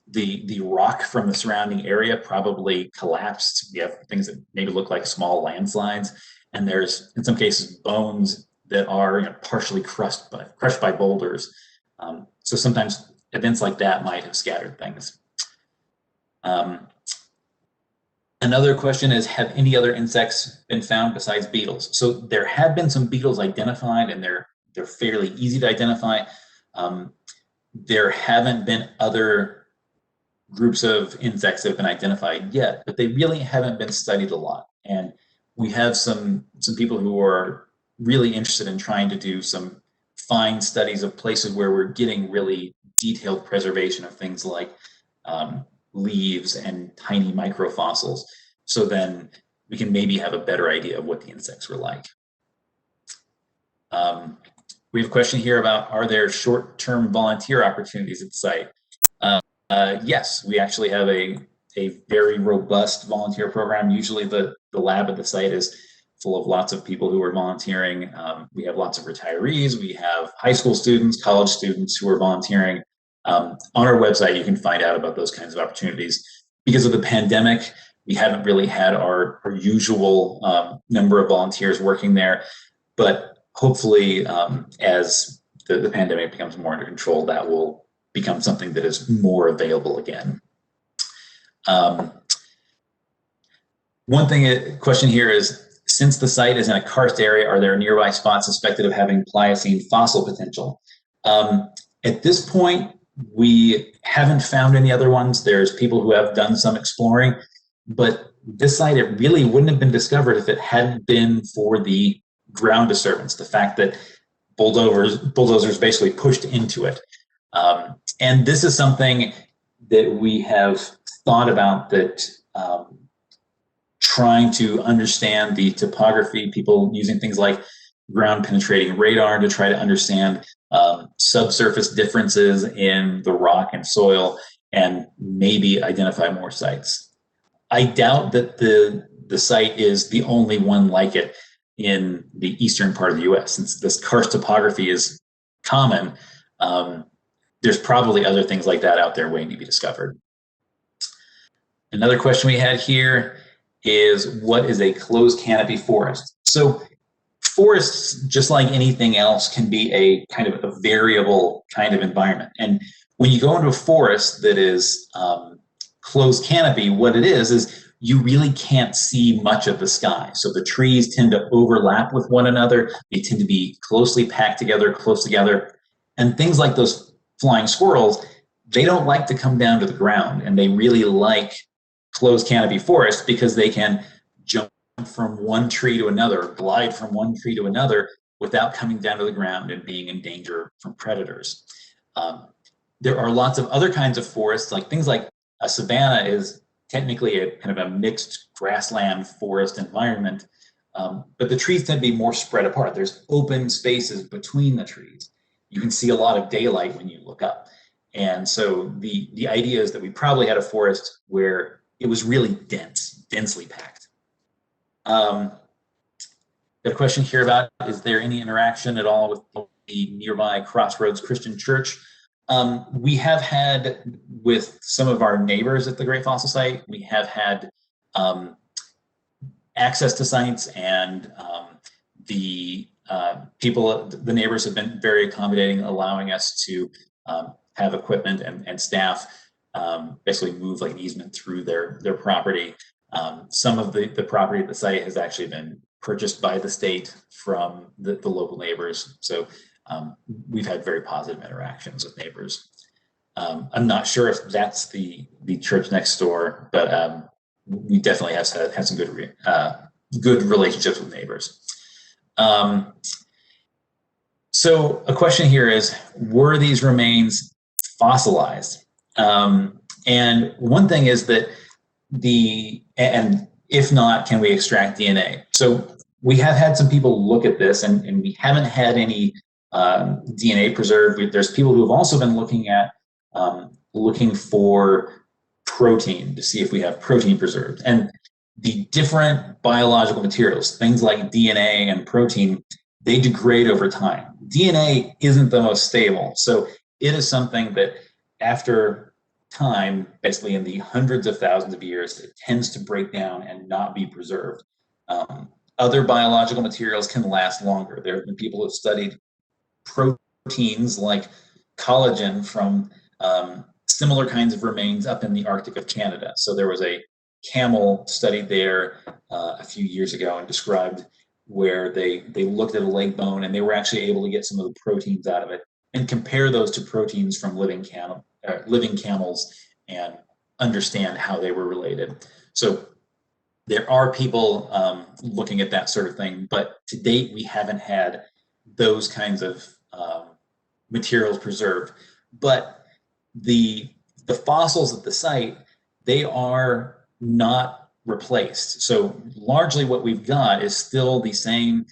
the rock from the surrounding area probably collapsed. We have things that maybe look like small landslides, and there's, in some cases, bones that are partially crushed by boulders. So sometimes events like that might have scattered things. Another question is, have any other insects been found besides beetles? So there have been some beetles identified, and they're fairly easy to identify. There haven't been other groups of insects that have been identified yet, but they really haven't been studied a lot. And we have some people who are really interested in trying to do some fine studies of places where we're getting really detailed preservation of things like leaves and tiny microfossils. So then we can maybe have a better idea of what the insects were like. We have a question here about, are there short-term volunteer opportunities at the site? Yes, we actually have a very robust volunteer program. Usually the lab at the site is full of lots of people who are volunteering. We have lots of retirees. We have high school students, college students who are volunteering. On our website, you can find out about those kinds of opportunities. Because of the pandemic, we haven't really had our usual number of volunteers working there, but hopefully as the pandemic becomes more under control, that will become something that is more available again. Question here is, since the site is in a karst area, are there nearby spots suspected of having Pliocene fossil potential? At this point, we haven't found any other ones. There's people who have done some exploring, but this site, it really wouldn't have been discovered if it hadn't been for the ground disturbance, the fact that bulldozers basically pushed into it. And this is something that we have thought about, that trying to understand the topography, people using things like ground penetrating radar to try to understand subsurface differences in the rock and soil, and maybe identify more sites. I doubt that the site is the only one like it in the eastern part of the US. Since this karst topography is common, there's probably other things like that out there waiting to be discovered. Another question we had here is, what is a closed canopy forest? So forests, just like anything else, can be a kind of a variable kind of environment. And when you go into a forest that is closed canopy, what it is you really can't see much of the sky. So the trees tend to overlap with one another. They tend to be closely packed together, close together. And things like those flying squirrels, they don't like to come down to the ground, and they really like closed canopy forests because they can jump from one tree to another, glide from one tree to another without coming down to the ground and being in danger from predators. There are lots of other kinds of forests, like things like a savanna is technically a kind of a mixed grassland forest environment, but the trees tend to be more spread apart. There's open spaces between the trees. You can see a lot of daylight when you look up. And so the idea is that we probably had a forest where it was really densely packed. Got a question here about, is there any interaction at all with the nearby Crossroads Christian Church? We have had, with some of our neighbors at the Great Fossil Site, we have had access to sites, and the neighbors have been very accommodating, allowing us to have equipment and staff basically move like an easement through their property. Some of the property at the site has actually been purchased by the state from the local neighbors. So we've had very positive interactions with neighbors. I'm not sure if that's the church next door, but we definitely have had some good relationships with neighbors. So a question here is, were these remains fossilized? And one thing is that and if not, can we extract DNA? So we have had some people look at this, and we haven't had any DNA preserved. There's people who have also been looking at looking for protein to see if we have protein preserved. And the different biological materials, things like DNA and protein, they degrade over time. DNA isn't the most stable. So it is something that after time, basically in the hundreds of thousands of years, it tends to break down and not be preserved. Other biological materials can last longer. There have been people who have studied proteins like collagen from similar kinds of remains up in the Arctic of Canada. So there was a camel studied there a few years ago and described where they looked at a leg bone and they were actually able to get some of the proteins out of it and compare those to proteins from living camels and understand how they were related. So there are people looking at that sort of thing, but to date we haven't had those kinds of materials preserved. But the fossils at the site, they are not replaced. So largely what we've got is still the same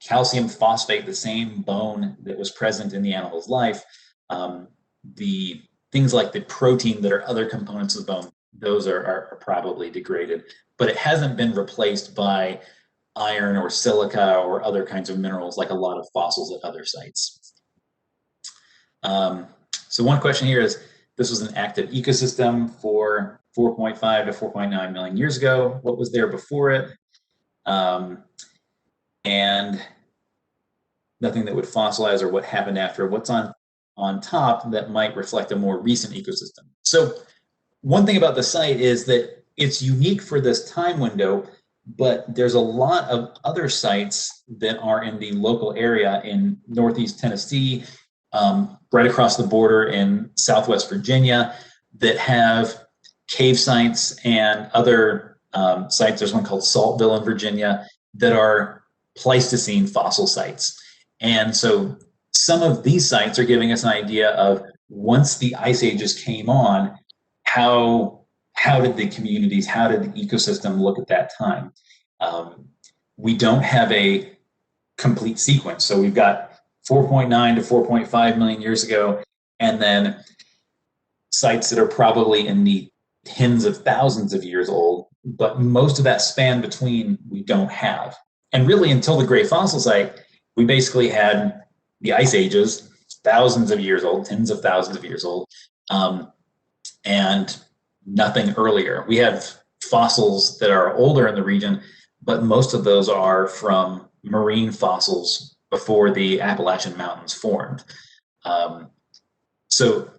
calcium phosphate, the same bone that was present in the animal's life. The things like the protein that are other components of the bone, those are probably degraded, but it hasn't been replaced by iron or silica or other kinds of minerals like a lot of fossils at other sites. So one question here is, this was an active ecosystem for 4.5 to 4.9 million years ago. What was there before it? And nothing that would fossilize, or what happened after. What's on top that might reflect a more recent ecosystem? So one thing about the site is that it's unique for this time window, but there's a lot of other sites that are in the local area in Northeast Tennessee, right across the border in Southwest Virginia, that have cave sites and other sites. There's one called Saltville in Virginia that are Pleistocene fossil sites. And so some of these sites are giving us an idea of, once the ice ages came on, how did the communities, how did the ecosystem look at that time? We don't have a complete sequence. So we've got 4.9 to 4.5 million years ago, and then sites that are probably in the tens of thousands of years old, but most of that span between we don't have. And really, until the Great Fossil Site, we basically had the ice ages, thousands of years old, tens of thousands of years old, and nothing earlier. We have fossils that are older in the region, but most of those are from marine fossils before the Appalachian Mountains formed. So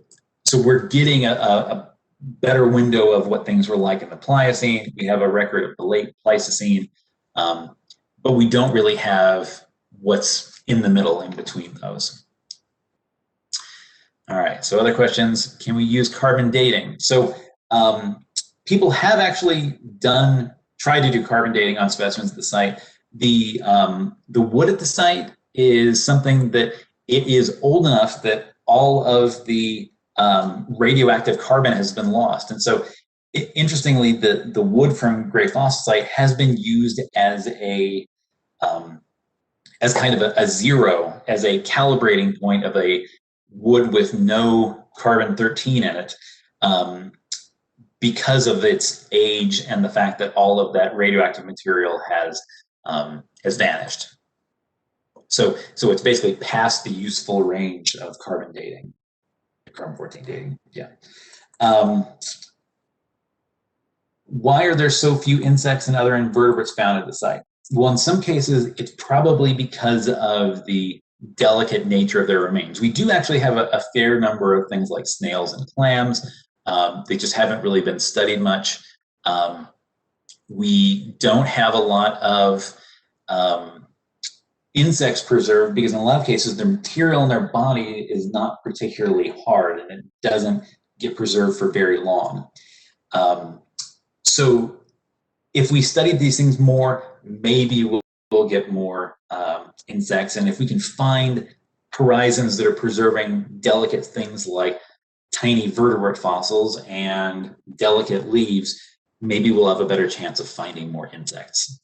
we're getting a better window of what things were like in the Pliocene. We have a record of the late Pleistocene, but we don't really have what's in the middle in between those. All right, so other questions. Can we use carbon dating? So people have actually tried to do carbon dating on specimens at the site. The wood at the site is something that it is old enough that all of the radioactive carbon has been lost. And so interestingly, the wood from Great Fossil Site has been used as as kind of a zero, as a calibrating point of a wood with no carbon-13 in it, because of its age and the fact that all of that radioactive material has vanished. So it's basically past the useful range of carbon dating, carbon-14 dating. Yeah. Why are there so few insects and other invertebrates found at the site? Well, in some cases, it's probably because of the delicate nature of their remains. We do actually have a fair number of things like snails and clams. They just haven't really been studied much. We don't have a lot of insects preserved because in a lot of cases, the material in their body is not particularly hard and it doesn't get preserved for very long. So if we studied these things more, maybe we'll get more insects. And if we can find horizons that are preserving delicate things like tiny vertebrate fossils and delicate leaves, maybe we'll have a better chance of finding more insects.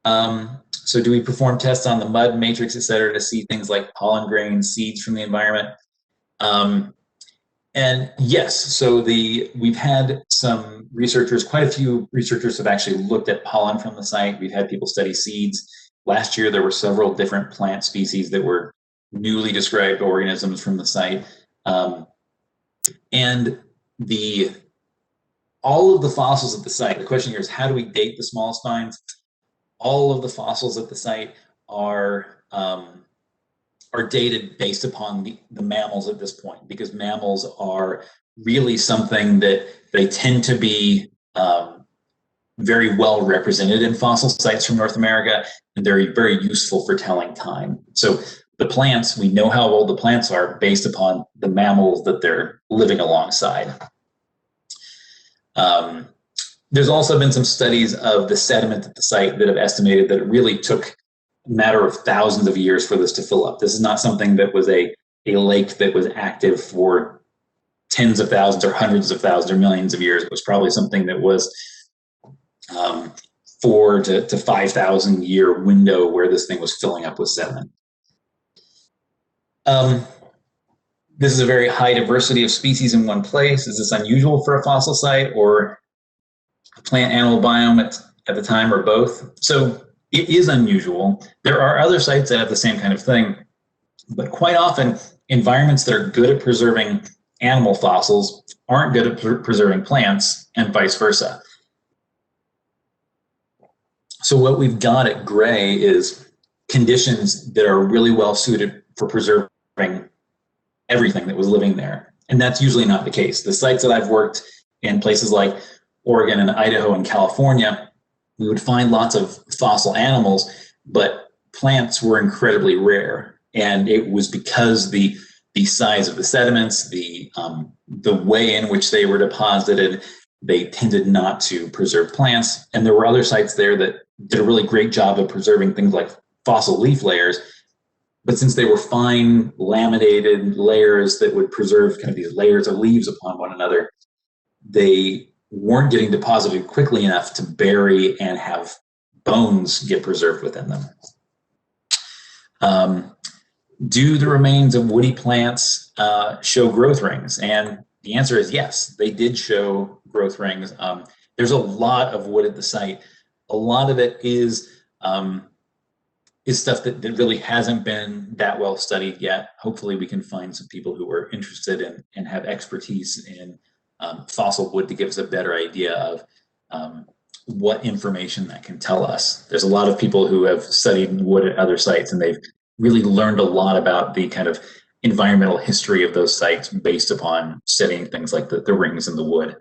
So do we perform tests on the mud matrix, et cetera, to see things like pollen grains, seeds from the environment? And yes, so we've had some researchers, quite a few researchers have actually looked at pollen from the site. We've had people study seeds. Last year, there were several different plant species that were newly described organisms from the site. And all of the fossils at the site, the question here is, how do we date the small spines? All of the fossils at the site are dated based upon the mammals at this point, because mammals are really something that they tend to be very well represented in fossil sites from North America, and they're very useful for telling time. So the plants, we know how old the plants are based upon the mammals that they're living alongside. There's also been some studies of the sediment at the site that have estimated that it really took a matter of thousands of years for this to fill up. This is not something that was a lake that was active for tens of thousands or hundreds of thousands or millions of years. It was probably something that was 4 to 5,000 year window where this thing was filling up with sediment. This is a very high diversity of species in one place. Is this unusual for a fossil site or a plant animal biome at the time, or both? So it is unusual. There are other sites that have the same kind of thing, but quite often environments that are good at preserving animal fossils aren't good at preserving plants, and vice versa. So what we've got at Gray is conditions that are really well suited for preserving everything that was living there. And that's usually not the case. The sites that I've worked in, places like Oregon and Idaho and California, we would find lots of fossil animals, but plants were incredibly rare. And it was because the size of the sediments, the way in which they were deposited, they tended not to preserve plants. And there were other sites there that did a really great job of preserving things like fossil leaf layers. But since they were fine laminated layers that would preserve kind of these layers of leaves upon one another, they weren't getting deposited quickly enough to bury and have bones get preserved within them. Do the remains of woody plants show growth rings? And the answer is yes, they did show growth rings. There's a lot of wood at the site. A lot of it is stuff that really hasn't been that well studied yet. Hopefully we can find some people who are interested in and have expertise in fossil wood to give us a better idea of what information that can tell us. There's a lot of people who have studied wood at other sites, and they've really learned a lot about the kind of environmental history of those sites based upon studying things like the rings in the wood.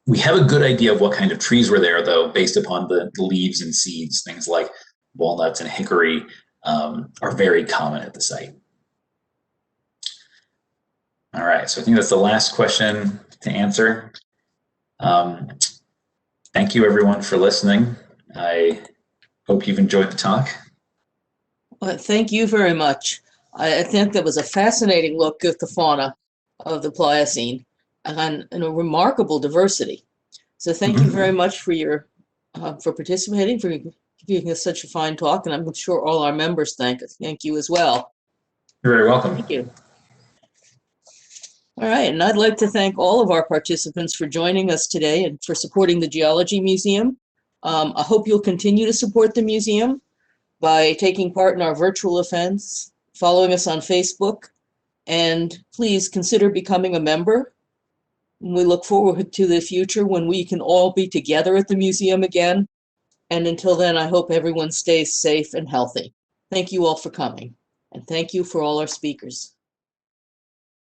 We have a good idea of what kind of trees were there, though, based upon the leaves and seeds. Things like walnuts and hickory are very common at the site. All right, so I think that's the last question to answer. Thank you, everyone, for listening. I hope you've enjoyed the talk. Well, thank you very much. I think that was a fascinating look at the fauna of the Pliocene and a remarkable diversity. So thank you very much for your for participating, for giving us such a fine talk, and I'm sure all our members thank you as well. You're very welcome. Thank you. All right, and I'd like to thank all of our participants for joining us today and for supporting the Geology Museum. I hope you'll continue to support the museum by taking part in our virtual events, following us on Facebook, and please consider becoming a member. We look forward to the future when we can all be together at the museum again. And until then, I hope everyone stays safe and healthy. Thank you all for coming, and thank you for all our speakers.